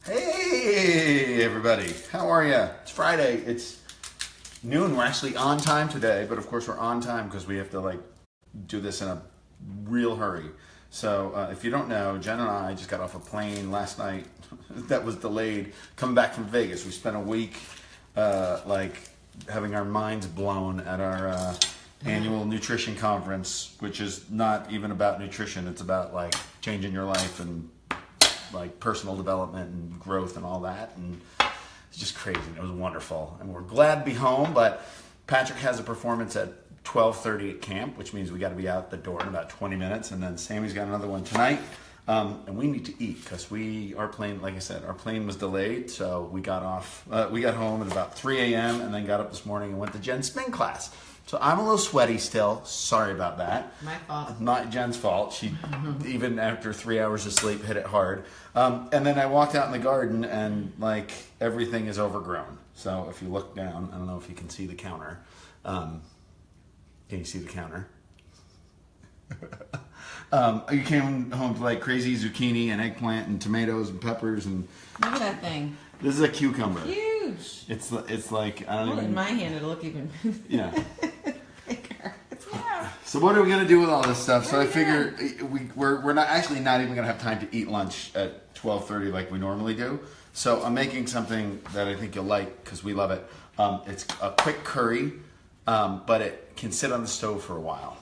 Hey everybody, how are you? It's Friday. It's noon. We're actually on time today, but of course we're on time because we have to do this in a real hurry. So if you don't know, Jen and I just got off a plane last night that was delayed. Coming back from Vegas, we spent a week having our minds blown at our annual nutrition conference, which is not even about nutrition. It's about changing your life and personal development and growth and all that, and it's just crazy. It was wonderful, and we're glad to be home. But Patrick has a performance at 12:30 at camp, which means we got to be out the door in about 20 minutes, and then Sammy's got another one tonight, and we need to eat because our plane, like I said, our plane was delayed, so we got home at about 3 a.m. and then got up this morning and went to Jen's spin class. So I'm a little sweaty still. Sorry about that. My fault. Not Jen's fault. She, even after 3 hours of sleep, hit it hard. And then I walked out in the garden and everything is overgrown. So if you look down, I don't know if you can see the counter. Can you see the counter? You came home to crazy zucchini and eggplant and tomatoes and peppers and. Look at that thing. This is a cucumber. Huge. It's like I don't even. In my hand, it'll look even. Yeah. Bigger. Yeah. So what are we gonna do with all this stuff? So I figure we're not even gonna have time to eat lunch at 12:30 like we normally do. So I'm making something that I think you'll like because we love it. It's a quick curry, but it can sit on the stove for a while.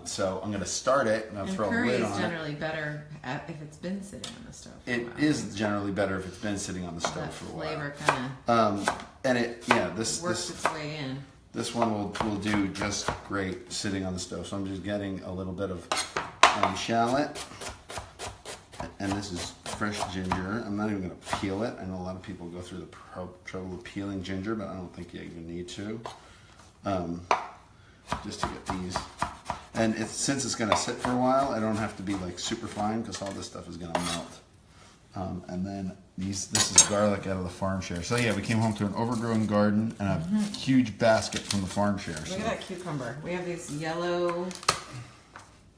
So I'm gonna start it and I'll throw a lid on it. Curry is generally better if it's been sitting on the stove. It is generally better if it's been sitting on the stove for a while. Flavor kind of works its way in. This one will do just great sitting on the stove. So I'm just getting a little bit of shallot. And this is fresh ginger. I'm not even going to peel it. I know a lot of people go through the trouble of peeling ginger, but I don't think you even need to. Just to get these. And since it's going to sit for a while, I don't have to be super fine because all this stuff is going to melt. And then this is garlic out of the farm share. So yeah, we came home to an overgrown garden and a huge basket from the farm share. Look at that cucumber. We have these yellow,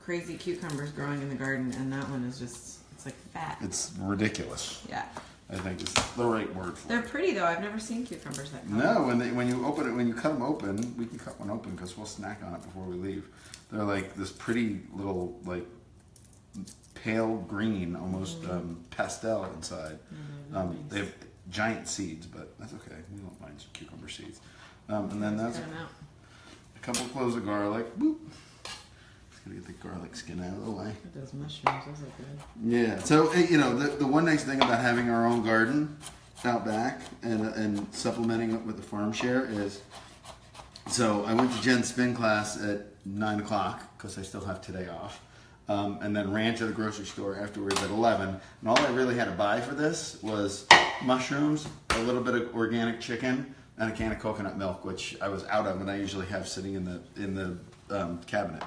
crazy cucumbers growing in the garden, and that one is just, it's like fat. It's ridiculous. Yeah. I think it's the right word for it. They're pretty though. I've never seen cucumbers that color. No, when you cut them open, we can cut one open because we'll snack on it before we leave. They're this pretty little pale green, almost pastel inside. Nice. They have giant seeds, but that's okay. We don't mind some cucumber seeds. And then that's a couple cloves of garlic. Boop. Just gotta get the garlic skin out of the way. Look at those mushrooms. Those look good. Yeah. So the one nice thing about having our own garden out back and supplementing it with the farm share is. So I went to Jen's spin class at 9 o'clock because I still have today off. And then ran to the grocery store afterwards at 11. And all I really had to buy for this was mushrooms, a little bit of organic chicken, and a can of coconut milk, which I was out of and I usually have sitting in the cabinet.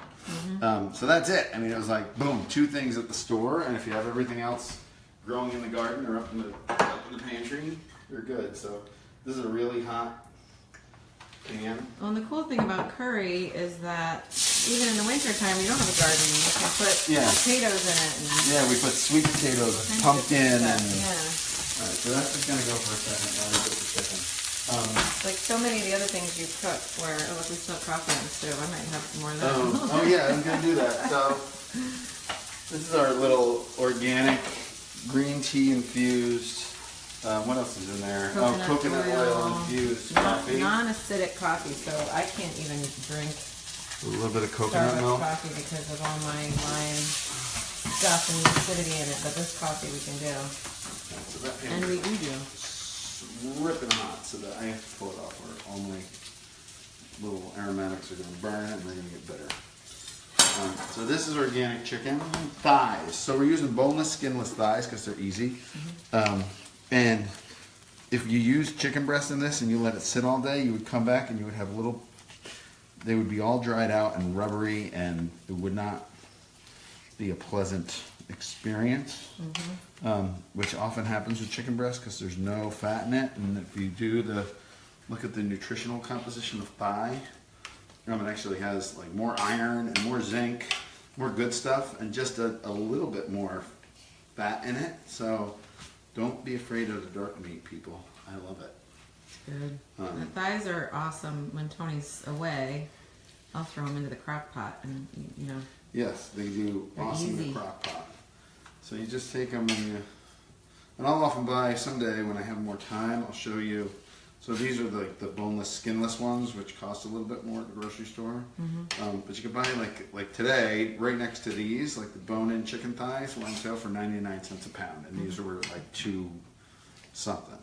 So that's it. I mean, it was boom, 2 things at the store, and if you have everything else growing in the garden or up in the pantry, you're good. So this is a really hot pan. Well, and the cool thing about curry is that even in the wintertime, you don't have a garden. You can put potatoes in it. Yeah, we put sweet potatoes, pumpkin, and yeah. Alright, so that's just gonna go for a second while we put the chicken. Like so many of the other things you cook, where look, we still have coffee on the stove. I might have some more of that. Oh yeah, I'm gonna do that. So this is our little organic green tea infused. What else is in there? Coconut oil infused coffee. Non-acidic coffee, so I can't even drink a little bit of coconut milk coffee because of all my lime stuff and the acidity in it. But this coffee we can do, and we do. Ripping hot, so that I have to pull it off, or all my little aromatics are going to burn and they're going to get bitter. So this is organic chicken thighs. So we're using boneless, skinless thighs because they're easy. And if you use chicken breast in this and you let it sit all day, you would come back and you would have they would be all dried out and rubbery, and it would not be a pleasant experience, which often happens with chicken breast because there's no fat in it. And if you look at the nutritional composition of thigh, it actually has more iron and more zinc, more good stuff, and just a little bit more fat in it. So Don't be afraid of the dark meat, people. I love it. Good. The thighs are awesome. When Tony's away, I'll throw them into the crock pot, and you know. Yes, they do They're awesome in easy. the crock pot. So you just take them and I'll often buy someday when I have more time. I'll show you. So these are the boneless, skinless ones, which cost a little bit more at the grocery store. But you can buy like today, right next to these, like the bone-in chicken thighs, were on sale for 99 cents a pound, and these were like $2 something.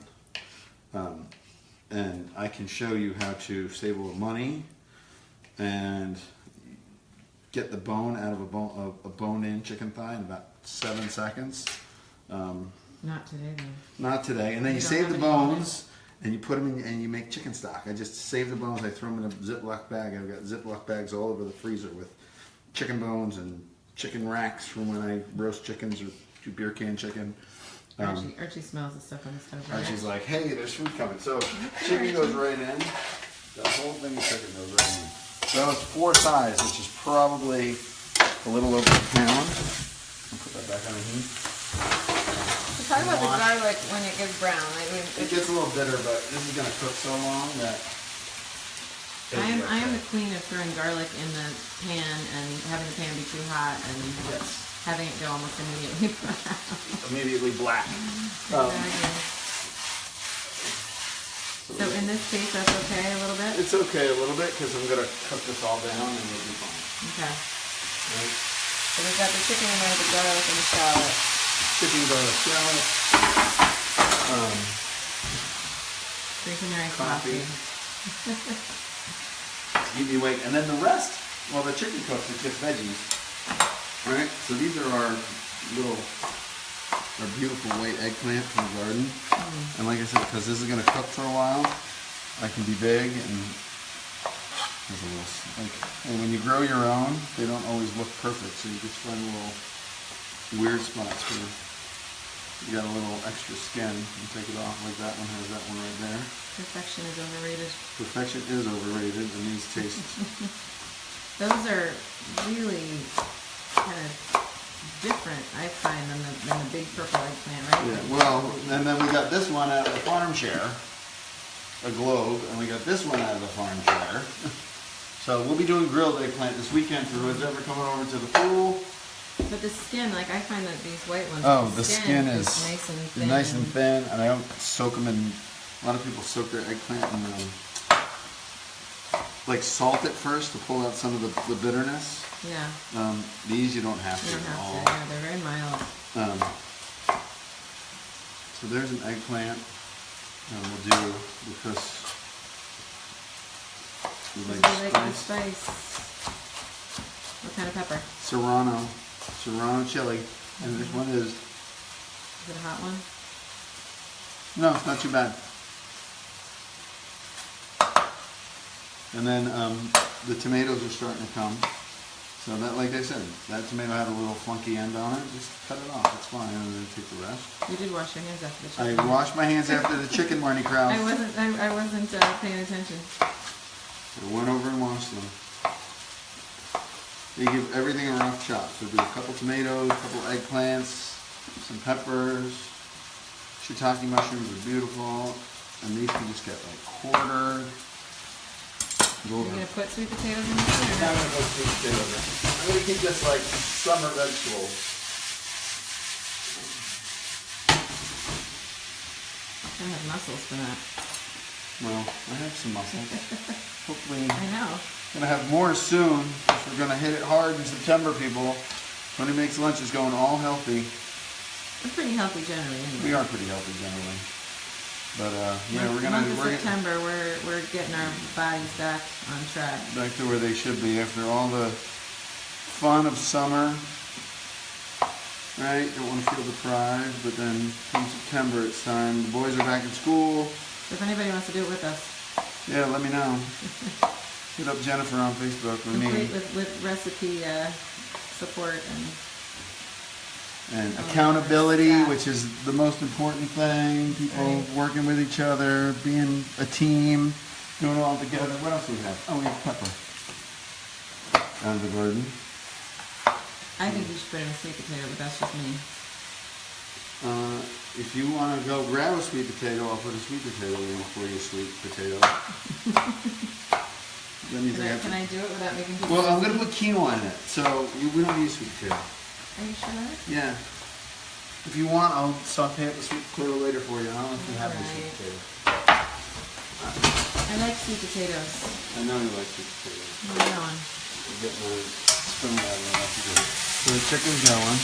And I can show you how to save a little money and get the bone out of a bone-in chicken thigh in about 7 seconds. Not today, though. Not today. And then you don't save have the any bones? bones and you put them in and you make chicken stock. I just save the bones. I throw them in a Ziploc bag. I've got Ziploc bags all over the freezer with chicken bones and chicken racks from when I roast chickens or do beer can chicken. Archie smells the stuff on the stove. Right? Archie's like, hey, there's food coming. So chicken goes right in. The whole thing of chicken goes right in. So it's 4 size, which is probably a little over a pound. I'll put that back on the heat. Talk about the garlic when it gets brown. I mean, It gets a little bitter, but this is going to cook so long that... I am the queen of throwing garlic in the pan and having the pan be too hot and Yes. having it go almost immediately brown. Immediately black. So in this case, that's okay a little bit? It's okay a little bit because I'm going to cook this all down and it'll be fine. Okay. Right? So we've got the chicken in there, the garlic, and the shallot. Chicken, garlic, shallot. Drinking Mary's coffee. Keep me awake. And then the rest, well, the chicken cooks, it's just veggies. Alright, so these are our beautiful white eggplant from the garden. And like I said, because this is going to cook for a while, I can be big and there's a little, like, and when you grow your own, they don't always look perfect, so you just find little weird spots where you got a little extra skin and take it off, like that one has that one right there. Perfection is overrated. Perfection is overrated, and these taste. Those are really kind of different, I find, than the big purple eggplant, right? Yeah, well, and then we got this one out of the farm share, a globe, and we got this one out of the farm share. So we'll be doing grilled eggplant this weekend for whoever's ever coming over to the pool. But the skin, like I find that these white ones, Oh, the skin is nice and thin. and I don't soak them in. A lot of people soak their eggplant in, like salt it first to pull out some of the bitterness. Yeah. These you don't have to You don't at have all. to. Yeah, they're very mild. So there's an eggplant, and we'll do because we Would like you like the spice. spice? What kind of pepper? Serrano chili, and this one is. Is it a hot one? No, it's not too bad. And then the tomatoes are starting to come. So that, like I said, that tomato had a little funky end on it. Just cut it off. It's fine. And then take the rest. You did wash your hands after the I chicken. washed my hands after the chicken, Marnie Krause. I wasn't paying attention. I went over and washed them. You give everything a rough chop. So do a couple tomatoes, a couple eggplants, some peppers. Shiitake mushrooms are beautiful. And these can just get like quartered. You're going to put sweet potatoes in this I'm or not not? gonna put sweet potatoes in. I'm gonna keep this like summer vegetables. I have muscles for that. Well, I have some muscles. Hopefully, I know. gonna have more soon. We're gonna hit it hard in September, people. Tony Makes Lunch is going all healthy. We're pretty healthy generally anyway. We are pretty healthy generally. But yeah, we're Month of gonna September, we're getting our bodies back on track. back to where they should be after all the fun of summer. Right? Don't want to feel deprived, but then come September, it's time. The boys are back in school. If anybody wants to do it with us, Yeah, let me know. Hit up Jennifer on Facebook with me. complete with recipe support And accountability, which is the most important thing. People Right. working with each other, being a team, doing it all together. What else do we have? Oh, we have pepper out of the garden. I think you should put in a sweet potato, but that's just me. if you want to go grab a sweet potato, I'll put a sweet potato in for you, sweet potato. Then you Can I do it without making people? Well, I'm going to put quinoa in it, so we don't use sweet potato. Are you sure? Yeah. If you want, I'll saute up the sweet potato later for you. I don't know if you have any sweet Alright. potato. I like sweet potatoes. I know you like sweet potatoes. What are you on? I'm getting my spoon out of there. That's good. So the chicken's going.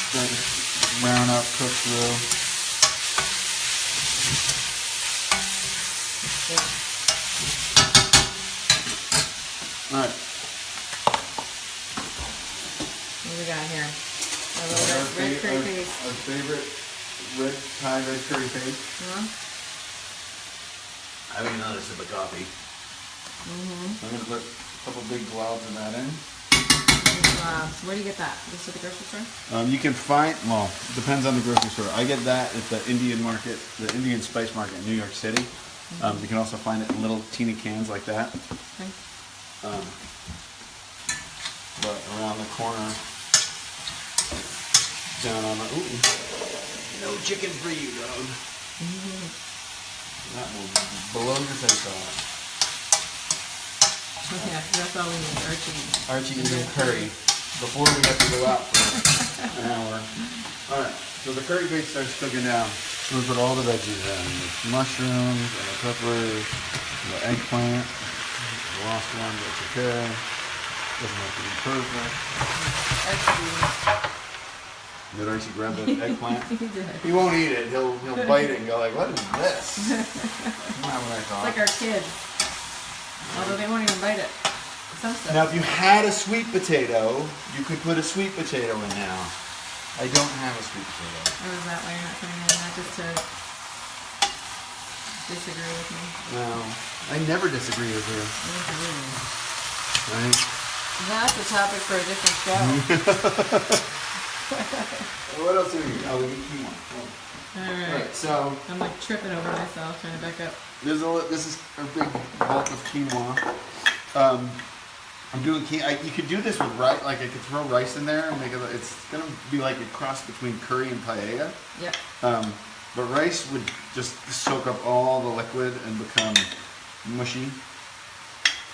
Starting to brown up, cook through. Good. Alright. What do we got here? A little red curry paste. Our favorite red Thai red curry paste. Huh? I haven't noticed it, but coffee. Mm-hmm. I'm going to put a couple big globs of that in. Where do you get that? Just at the grocery store? You can find, well, it depends on the grocery store. I get that at the Indian market, the Indian spice market in New York City. You can also find it in little teeny cans like that. Okay. But around the corner, down on the, ooh, no chicken for you, dog. That will blow your face off. Yeah, that's all we need. Archie eating curry before we have to go out for an hour. Alright, so the curry base starts cooking down. So we put all the veggies in. The mushrooms, and the peppers, and the eggplant. The last one, that's okay. Doesn't have to be perfect. Did Archie grab that eggplant? He did. He won't eat it. He'll bite it and go like, what is this? That's not what I It's thought. like our kids. Although they won't even bite it. Some stuff. Now, if you had a sweet potato, you could put a sweet potato in now. I don't have a sweet potato. Or is that why you're not putting it in that just to disagree with me? No, I never disagree with you. Right? That's a topic for a different show. What else do we need? Oh, we need quinoa. Alright. So I'm like tripping over myself trying to back up. this is a big bulk of quinoa. I'm doing you could do this with rice. Like I could throw rice in there and make it. It's gonna be like a cross between curry and paella. Yep. But rice would just soak up all the liquid and become mushy.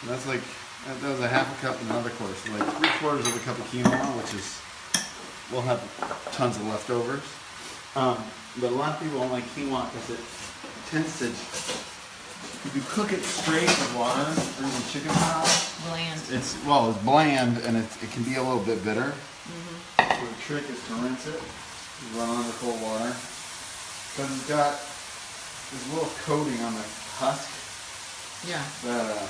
So that's like that was a half a cup and another quarter. So like 3/4 of a cup of quinoa, which is we'll have tons of leftovers. But a lot of people don't like quinoa because it tends to. If you cook it straight with water or in chicken broth, Bland. it's bland and it can be a little bit bitter. So the trick is to rinse it, run under cold water, because it's got this little coating on the husk Yeah. that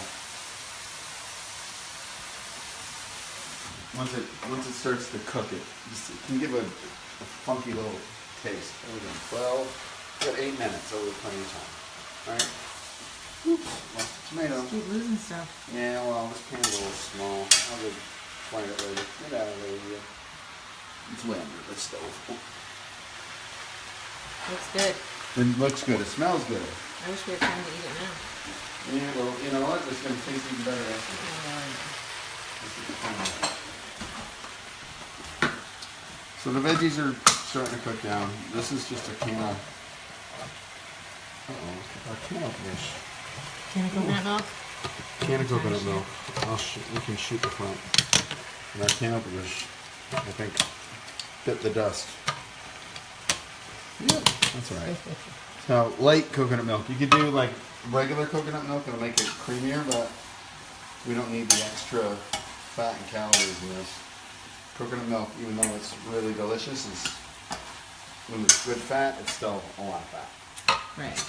once it starts to cook, it can give a funky little taste. There we go. 12. We got 8 minutes, so we're plenty of time. All right. Oops, lost the tomato. Keep losing stuff. Yeah, well, this pan's a little small. I'll go find it later. Get out of there, you. It's way under the stove. Looks good. It looks good. It smells good. I wish we had time to eat it now. Yeah, well, you know what? It's going to taste even better after. So the veggies are starting to cook down. This is just a can of... a can of fish. Can I coconut milk? Can of coconut milk. We can shoot the front. And our can openers, I think, bit the dust. Yeah, that's all right. So, light coconut milk. You could do like regular coconut milk, it'll make it creamier, but we don't need the extra fat and calories in this. Coconut milk, even though it's really delicious, when it's good fat, it's still a lot of fat. Right.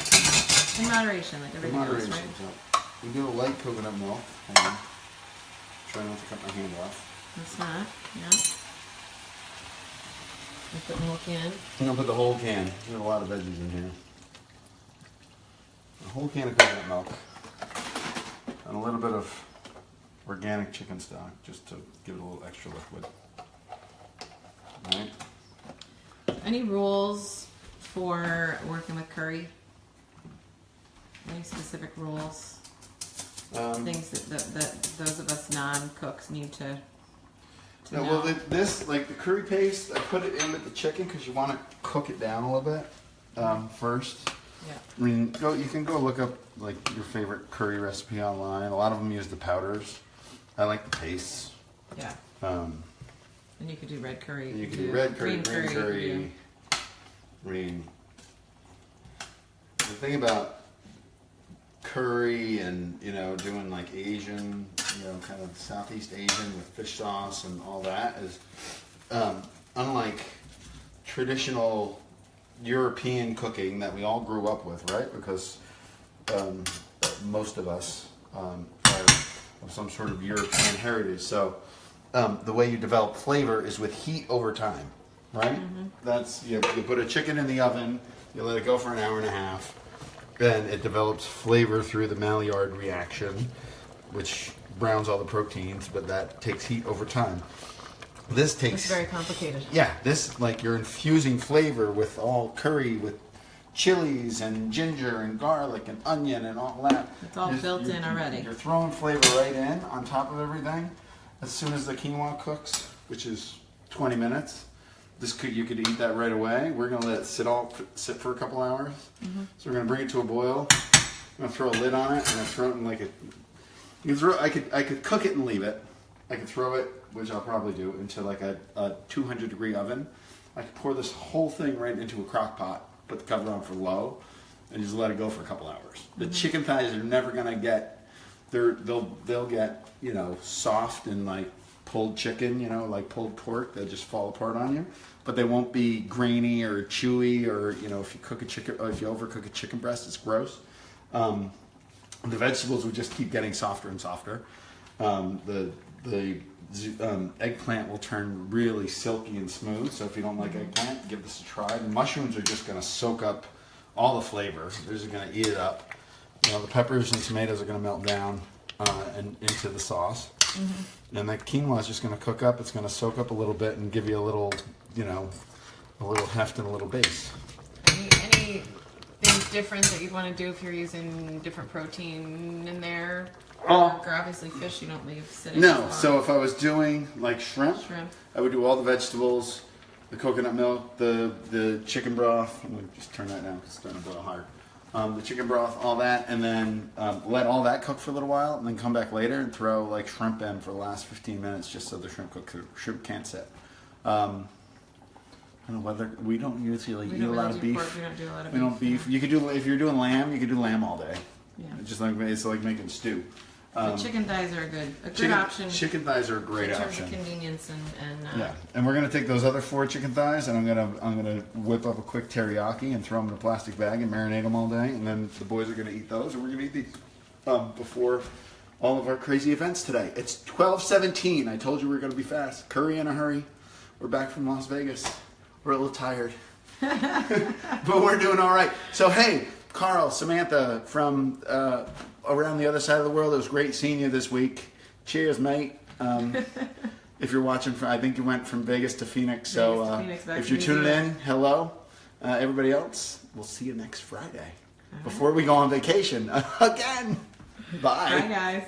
In moderation, like In everything moderation. else, right? So we do a light coconut milk. Hang on. Try not to cut my hand off. It's not, yeah. I put milk in. I'm gonna put the whole can. There's a lot of veggies in here. A whole can of coconut milk. And a little bit of organic chicken stock, just to give it a little extra liquid. Alright. Any rules for working with curry? Any specific rules? Things that those of us non-cooks need to Yeah, well, this, like the curry paste, I put it in with the chicken because you want to cook it down a little bit first. Yeah. I mean, you can go look up like your favorite curry recipe online. A lot of them use the powders. I like the pastes. Yeah. Um, And you could do red curry. you can do red curry, green curry. Green. The thing about curry and, you know, doing like Asian, you know, kind of Southeast Asian with fish sauce and all that is, unlike traditional European cooking that we all grew up with, right? Because most of us are of some sort of European heritage. So the way you develop flavor is with heat over time, right? Mm-hmm. That's you put a chicken in the oven, you let it go for an hour and a half, then it develops flavor through the Maillard reaction, which browns all the proteins, but that takes heat over time. This takes... It's very complicated. Yeah, this, like, you're infusing flavor with all curry, with chilies and ginger and garlic and onion and all that. It's all built in already. You're throwing flavor right in on top of everything. As soon as the quinoa cooks, which is 20 minutes, you could eat that right away. We're going to let it sit for a couple hours. Mm-hmm. So we're going to bring it to a boil. I'm going to throw a lid on it and throw it in like a... I could cook it and leave it. I could throw it, which I'll probably do, into like a 200-degree oven. I could pour this whole thing right into a crock pot, put the cover on for low, and just let it go for a couple hours. Mm-hmm. The chicken thighs are never gonna get, they'll get, you know, soft and like pulled chicken, you know, like pulled pork. They'll just fall apart on you, but they won't be grainy or chewy or, you know, if you cook a chicken, or if you overcook a chicken breast, it's gross. The vegetables will just keep getting softer and softer. The eggplant will turn really silky and smooth, so if you don't like eggplant, give this a try. The mushrooms are just going to soak up all the flavor. They're just going to eat it up. You know, the peppers and tomatoes are going to melt down and into the sauce. Mm-hmm. And the quinoa is just going to cook up. It's going to soak up a little bit and give you a little, you know, a little heft and a little base. Any things different that you'd want to do if you're using different protein in there? Or obviously fish you don't leave sitting. No, so if I was doing like shrimp, I would do all the vegetables, the coconut milk, the chicken broth. I'm going to just turn that down because it's starting to boil hard. The chicken broth, all that, and then let all that cook for a little while, and then come back later and throw like shrimp in for the last 15 minutes just so the shrimp cooks. Shrimp can't sit. I don't know whether we don't usually eat a lot of beef. Pork, we don't do a lot of beef. We don't beef. You could do if you're doing lamb, you could do lamb all day. Yeah. It's like making stew. Chicken thighs are a good option. Chicken thighs are a great option. In terms of convenience and yeah, and we're gonna take those other 4 chicken thighs, and I'm gonna whip up a quick teriyaki and throw them in a plastic bag and marinate them all day, and then the boys are gonna eat those, and we're gonna eat these before all of our crazy events today. It's 12:17. I told you we were gonna be fast. Curry in a hurry. We're back from Las Vegas. We're a little tired, but we're doing all right. So hey, Carl, Samantha from around the other side of the world, it was great seeing you this week. Cheers, mate. If you're watching, I think you went from Vegas to Phoenix. So if you're tuning in, hello. Everybody else, we'll see you next Friday before we go on vacation again. Bye. Bye, guys.